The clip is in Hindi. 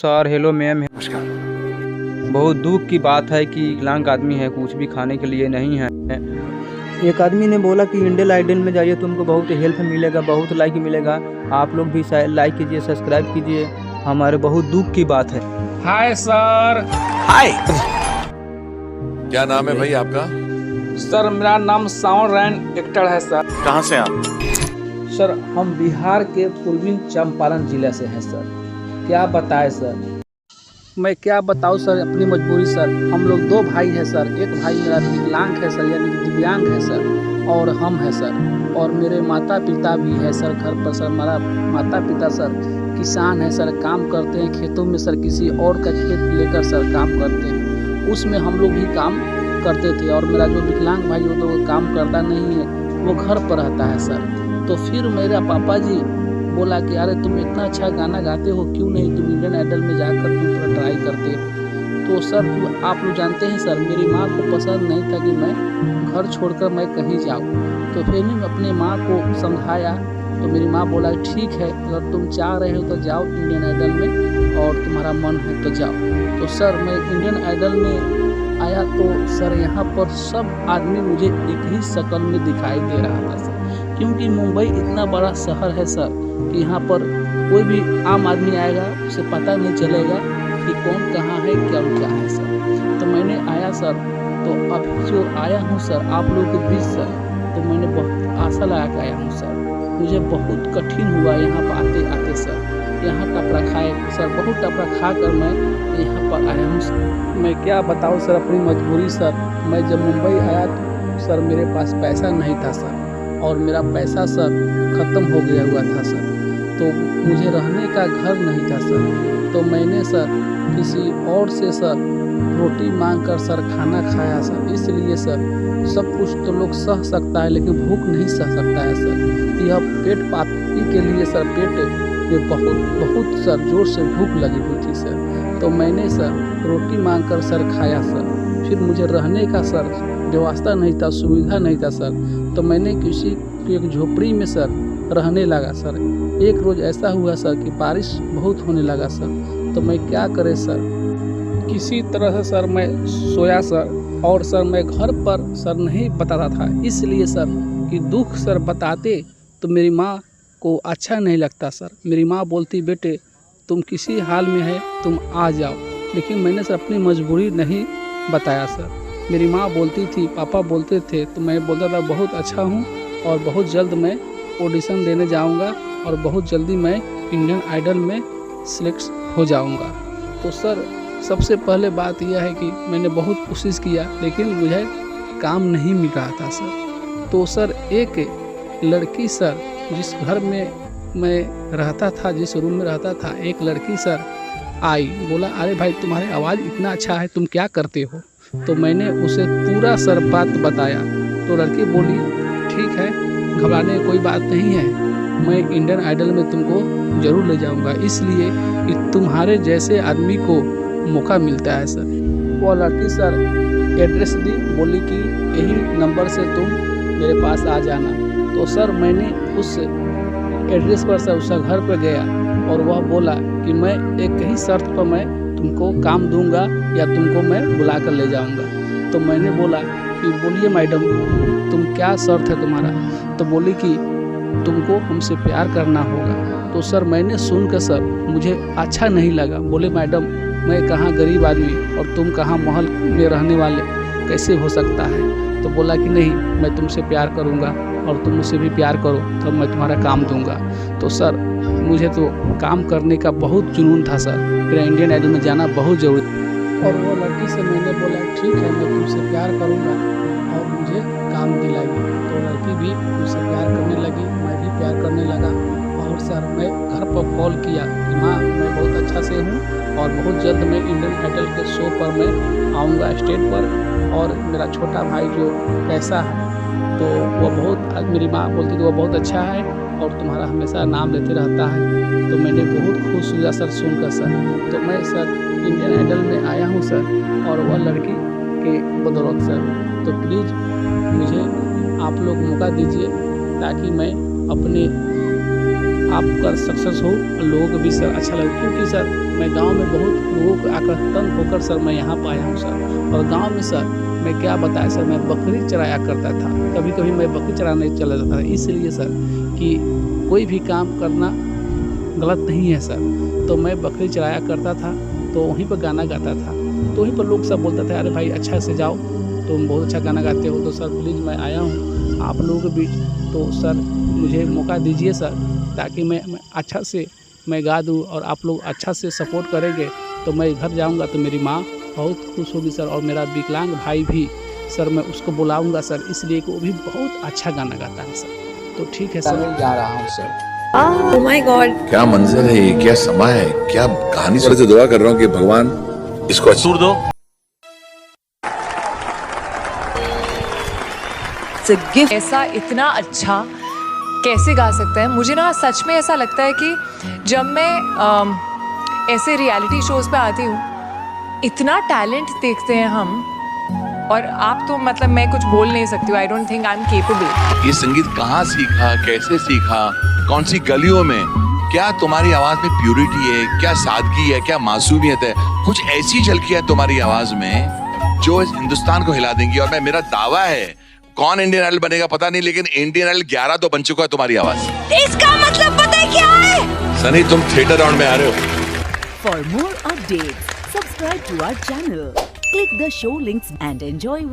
Sir hello ma'am. बहुत दुख की बात है कि विकलांग आदमी है, कुछ भी खाने के लिए नहीं है। एक आदमी ने बोला कि इंडियन आइडल में जाइए, तुमको बहुत हेल्प मिलेगा, बहुत लाइक मिलेगा। आप लोग भी लाइक कीजिए, सब्सक्राइब कीजिए। हमारे बहुत दुख की बात है। Hi sir. हाय, क्या नाम है भाई आपका? सर मेरा नाम सावन रैन एक्टर है सर। कहाँ से आप? सर हम बिहार के पूर्वी चंपारण जिले से हैं सर। क्या बताएं सर, मैं क्या बताऊं सर अपनी मजबूरी सर। हम लोग दो भाई हैं सर। एक भाई मेरा विकलांग है सर, यानी कि दिव्यांग है सर, और हम हैं सर। और मेरे माता पिता भी है सर घर पर सर। हमारा माता पिता सर किसान है सर, काम करते हैं खेतों में सर, किसी और का खेत लेकर सर काम करते हैं, उसमें हम लोग भी काम करते थे। और मेरा जो विकलांग भाई वो तो काम करता नहीं है, वो घर पर रहता है सर। तो फिर मेरा पापा जी बोला कि अरे तुम इतना अच्छा गाना गाते हो, क्यों नहीं तुम इंडियन आइडल में जाकर तुम थोड़ा ट्राई करते। तो सर आप लोग जानते हैं सर, मेरी माँ को पसंद नहीं था कि मैं घर छोड़कर मैं कहीं जाऊँ। तो फिर मैं अपने माँ को समझाया, तो मेरी माँ बोला ठीक है, अगर तुम चाह रहे हो तो जाओ इंडियन आइडल में, और तुम्हारा मन है तो जाओ। तो सर मैं इंडियन आइडल में आया तो सर यहाँ पर सब आदमी मुझे एक ही शक्ल में दिखाई दे रहा था सर, क्योंकि मुंबई इतना बड़ा शहर है सर कि यहाँ पर कोई भी आम आदमी आएगा उसे पता नहीं चलेगा कि कौन कहाँ है क्या है सर। तो मैंने आया सर, तो अभी जो आया हूँ सर आप लोगों के बीच सर, तो मैंने बहुत आशा लगा के आया हूँ सर। मुझे बहुत कठिन हुआ यहाँ पर आते आते सर। यहाँ टपरा खाए सर, बहुत टपरा खा कर मैं यहाँ पर आया हूँ। मैं क्या बताऊँ सर अपनी मजबूरी सर। मैं जब मुंबई आया तो सर मेरे पास पैसा नहीं था सर, और मेरा पैसा सर ख़त्म हो गया हुआ था सर। तो मुझे रहने का घर नहीं था सर। तो मैंने सर किसी और से सर रोटी मांग कर सर खाना खाया सर। इसलिए सर सब कुछ तो लोग सह सकता है, लेकिन भूख नहीं सह सकता है सर। यह पेट पाती के लिए सर पेट में बहुत सर ज़ोर से भूख लगी हुई थी सर। तो मैंने सर रोटी मांग कर सर खाया सर। फिर मुझे रहने का सर व्यवस्था नहीं था, सुविधा नहीं था सर। तो मैंने किसी की एक झोपड़ी में सर रहने लगा सर। एक रोज़ ऐसा हुआ सर कि बारिश बहुत होने लगा सर। तो मैं क्या करे सर, किसी तरह से सर मैं सोया सर। और सर मैं घर पर सर नहीं बताता था, इसलिए सर कि दुख सर बताते तो मेरी माँ को अच्छा नहीं लगता सर। मेरी माँ बोलती बेटे तुम किसी हाल में है, तुम आ जाओ। लेकिन मैंने सर अपनी मजबूरी नहीं बताया सर। मेरी माँ बोलती थी, पापा बोलते थे, तो मैं बोलता था बहुत अच्छा हूँ और बहुत जल्द मैं ऑडिशन देने जाऊँगा और बहुत जल्दी मैं इंडियन आइडल में सिलेक्ट हो जाऊँगा। तो सर सबसे पहले बात यह है कि मैंने बहुत कोशिश किया, लेकिन मुझे काम नहीं मिल रहा था सर। तो सर एक लड़की सर जिस घर में मैं रहता था, जिस रूम में रहता था, एक लड़की सर आई, बोला अरे भाई तुम्हारी आवाज़ इतना अच्छा है, तुम क्या करते हो? तो मैंने उसे पूरा सर बात बताया। तो लड़की बोली ठीक है, घबराने की कोई बात नहीं है, मैं इंडियन आइडल में तुमको ज़रूर ले जाऊंगा, इसलिए कि तुम्हारे जैसे आदमी को मौका मिलता है सर। वो लड़की सर एड्रेस दी, बोली कि यही नंबर से तुम मेरे पास आ जाना। तो सर मैंने उस एड्रेस पर सर उसका घर पर गया, और वह बोला कि मैं एक ही शर्त पर मैं तुमको काम दूंगा या तुमको मैं बुला कर ले जाऊंगा। तो मैंने बोला कि बोलिए मैडम तुम क्या शर्त है तुम्हारा? तो बोली कि तुमको हमसे प्यार करना होगा। तो सर मैंने सुनकर सर मुझे अच्छा नहीं लगा। बोले मैडम मैं कहाँ गरीब आदमी और तुम कहाँ महल में रहने वाले, कैसे हो सकता है? तो बोला कि नहीं, मैं तुमसे प्यार करूँगा और तुम मुझसे भी प्यार करो तो मैं तुम्हारा काम दूंगा। तो सर मुझे तो काम करने का बहुत जुनून था सर, मेरा इंडियन आइडल में जाना बहुत ज़रूरी। और वो लड़की से मैंने बोला ठीक है मैं तुमसे प्यार करूँगा और मुझे काम दिलाइए। तो लड़की भी मुझसे प्यार करने लगी, मैं भी प्यार करने लगा। और सर मैं घर पर कॉल किया कि माँ मैं बहुत अच्छा से हूँ और बहुत जल्द मैं इंडियन आइडल के शो पर मैं आऊँगा स्टेज पर। और मेरा छोटा भाई जो कैसा है तो वो बहुत, मेरी माँ बोलती थी वो बहुत अच्छा है और तुम्हारा हमेशा नाम लेते रहता है। तो मैंने बहुत खुश हुआ सर सुनकर सर। तो मैं सर इंडियन आइडल में आया हूँ सर, और वह लड़की के बदौलत सर। तो प्लीज़ मुझे आप लोग मौका दीजिए ताकि मैं अपने आपका सक्सेस हो और लोगों को भी सर अच्छा लगे, क्योंकि सर मैं गांव में बहुत लोगों को आकर तंग होकर सर मैं यहाँ पर आया हूँ सर। और गांव में सर मैं क्या बताया सर, मैं बकरी चराया करता था, कभी कभी मैं बकरी चराने चला जाता था, इसलिए सर कि कोई भी काम करना गलत नहीं है सर। तो मैं बकरी चराया करता था, तो वहीं पर गाना गाता था, तो वहीं पर लोग सब बोलते थे अरे भाई अच्छा से जाओ, तुम बहुत अच्छा गाना गाते हो, तो सर प्लीज़ मैं आया हूँ आप लोगों के बीच, तो सर मुझे मौका दीजिए सर, ताकि मैं अच्छा से मैं गा दूँ और आप लोग अच्छा से सपोर्ट करेंगे तो मैं घर जाऊँगा तो मेरी माँ बहुत खुश होगी सर, और मेरा विकलांग भाई भी सर मैं उसको बुलाऊँगा सर, इसलिए कि वो भी बहुत अच्छा गाना गाता है सर। तो ठीक है सर, मैं जा रहा हूँ सर। ओह माय गॉड, क्या मंजर है ये, क्या समा है, क्या कहानी। से दुआ कर रहा हूँ कि भगवान इसको असूर दो। ऐसा इतना अच्छा कैसे गा सकता है। मुझे ना सच में ऐसा लगता है कि जब मैं ऐसे रियलिटी शोज पे आती हूँ, इतना टैलेंट देखते हैं हम, और आप तो मतलब मैं कुछ बोल नहीं सकती हूँ, I don't think I am capable. ये संगीत कहाँ सीखा, कैसे सीखा, कौन सी गलियों में, क्या तुम्हारी आवाज में प्यूरिटी है, क्या सादगी है, क्या मासूमियत है, कुछ ऐसी झलकियां है तुम्हारी आवाज में जो इस हिंदुस्तान को हिला देंगी। और मैं मेरा दावा है, कौन इंडियन आइडल बनेगा पता नहीं, लेकिन इंडियन आइडल 11 तो बन चुका है तुम्हारी आवाज। इसका मतलब पता है क्या है? सनी तुम थिएटर राउंड में आ रहे हो। For more updates, subscribe to our channel, click the show links and enjoy watching